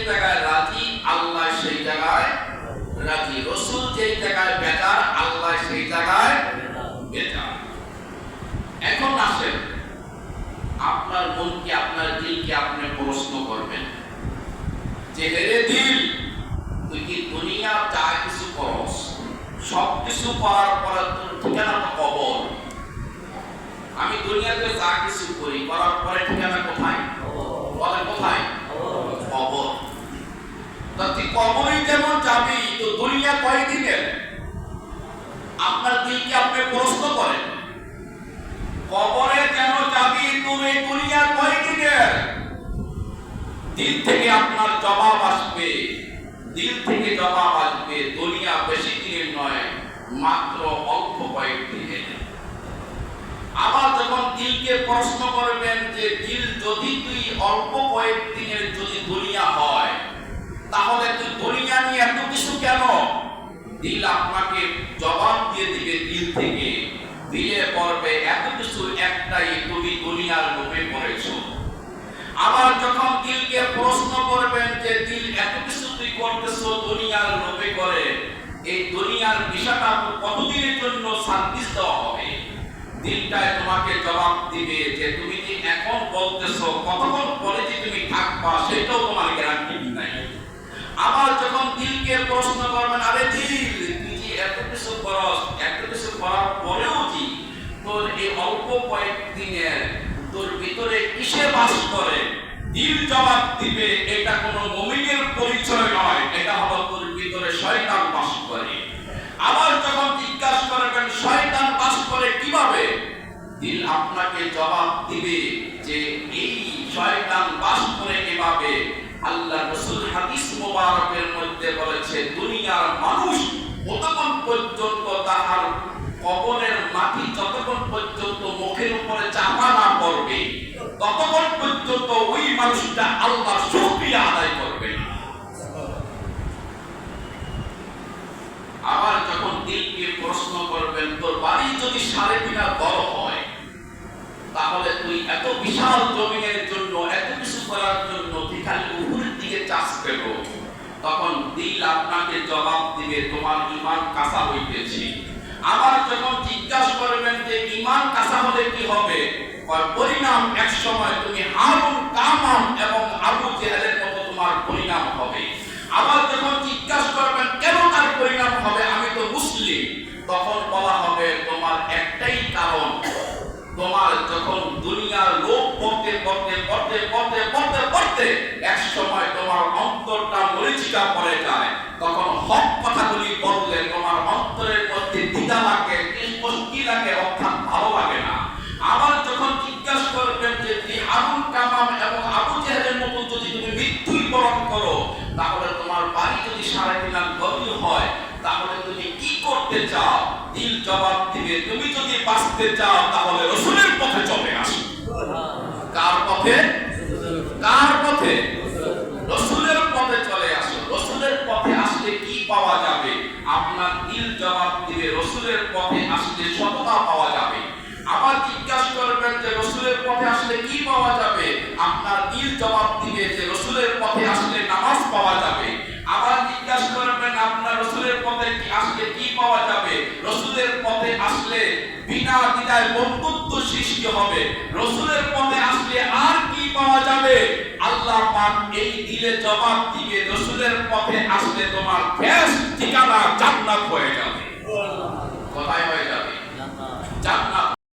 জায়গায় রাজি, আল্লাহ সেই জায়গায় রাজি। রাসূল যেই জায়গায় বেজার, আল্লাহ সেই জায়গায় বেজার। এখন আসেন, আপনার মনকে, আপনার দিলকে আপনি প্রশ্ন করবেন যে হেরে দিল, তুই কি দুনিয়া যা কিছু করস, সব কিছু করার পরে তোর ঠিকানা তো কবর। আমি দুনিয়াতে যা কিছু করি, করার পরে ঠিকানা কোথায়? বলে কোথায়? কবর। তো তুই কবরে যেমন যাবি, তো দুনিয়া কয়দিনের? আপনার দিলকে আপনি প্রশ্ন করেন, কবরে যেন যাবি, তুমি দুনিয়া কয়দিনের? দিল থেকে আপনার জবাব আসবে, দিল থেকে জবাব আসবে, দুনিয়া বেশি দিনের নয়, মাত্র অল্প কয়েকদিনের। আবার যখন দিলকে প্রশ্ন করবেন যে দিল, যদি তুই অল্প কয়েকদিনের যদি দুনিয়া হয়, তাহলে তুই দুনিয়া নিয়ে এত কিছু কেন? দিল আপনাকে জবাব দিয়ে দিবে, দিল থেকে দিয়ে পড়বে, এত কিছু একটাই, তুমি দুনিয়ার লোভে পড়েছো। আবার যখন দিলকে প্রশ্ন করবেন যে দিল, এত কিছু তুই করতেছো দুনিয়ার লোভে করে, এই দুনিয়ার বিষয়টা কতদিনের জন্য সার্ভিস দেওয়া হবে? দিলটাই তোমাকে জবাব দিবে যে তুমি যে এখন বলতেছো, কতক্ষণ পরে যে তুমি থাকবা সেটাও তোমার গ্যারান্টি নাই। আবার যখন দিলকে প্রশ্ন করবেন, আরে দিল, তুই যে এত কিছু করস, এত কিছু করার পরেও যে তোর এই অল্প কয়েকদিনের তোর ভিতরে কিসে বাস করে? দিল জবাব দিবে, এটা কোনো মুমিনের পরিচয় নয়, এটা হলো তোর ভিতরে শয়তান বাস করে। আবার যখন জিজ্ঞাসা করবেন শয়তান বাস করে কিভাবে, দিল আপনাকে জবাব দিবে যে এই শয়তান বাস করে কিভাবে। আল্লাহ রাসূল হাদিস মুবারকের মধ্যে বলেছে, দুনিয়ার মানুষ ততক্ষণ পর্যন্ত তাহার কবরের মাটি যতক্ষণ পর্যন্ত মুখের উপরে চাপা না করবে, ততক্ষণ পর্যন্ত ওই মানুষটা আল্লাহর শুকরিয়া আদায় করবে। আবার যখন দিলকে প্রশ্ন করবেন, তোর বাড়ি যদি 3.5 বড় হয়, তাহলে তুই এত বিশাল জমিনের জন্য, এত কিছু করার জন্য তুই খালি উপরের দিকে চাষ পেল, তখন দিল আপনাকে জবাব দিবে, তোমার ঈমান কাঁচা হইতেছে। আবার যখন জিজ্ঞাসা করবেন যে ঈমান কাঁচা হলে কি হবে, পরিণাম এক সময় তুমি হারুন কামান এবং আবু জেহেলের মতো তোমার পরিণাম হবে। আবার যখন জিজ্ঞাসা করবেন কেন তার পরিণাম হবে, আমি তো মুসলিম, তখন বলা হবে তোমার একটাই কারণ, তোমার যখন দুনিয়ার লোভ পড়তে পড়তে পড়তে পড়তে পড়তে পড়তে এক সময় তোমার অন্তরটা মরিচিকা পড়ে যায়, তখন হক কথাগুলি বললে তোমার অন্তরের মধ্যে দ্বিধা লাগে, কষ্টি লাগে, অর্থাৎ ভালো লাগে না। আবার যখন জিজ্ঞাসা করবেন যে হারুন কামাম এবং আবু জেহেলের মতো যদি তুমি মৃত্যুই বরণ করো, তাহলে তোমার বাড়ি যদি 3.5 গভীর হয়, তাহলে তুমি কি করতে চাও? দিল জবাব দিবে, তুমি যদি বাঁচতে চাও তাহলে রাসূলের পথে চলে আসো। কার পথে? কার পথে? রাসূলের পথে চলে আসো। রাসূলের পথে আসলে কি পাওয়া যাবে? আপনার দিল জবাব দিবে, রাসূলের পথে আসলে সততা পাওয়া যাবে। আবার জিজ্ঞাসা করবেন যে রাসূলের পথে আসলে কি পাওয়া যাবে? আপনার দিল জবাব দিবে যে রাসূলের পথে আসলে নামাজ পাওয়া যাবে। আবার জিজ্ঞাসা করবেন আপনার রাসূলের পথে কি আসলে কি পাওয়া যাবে? রাসূলের পথে আসলে বিনা দ্বিধায় বন্ধুত্ব সৃষ্টি হবে। রাসূলের পথে আসলে আর কি পাওয়া যাবে? আল্লাহ পাক এই দিলে জবাব দিবে, রাসূলের পথে আসলে তোমার বেস্ট ঠিকানা জান্নাত হয়ে যাবে। কথায়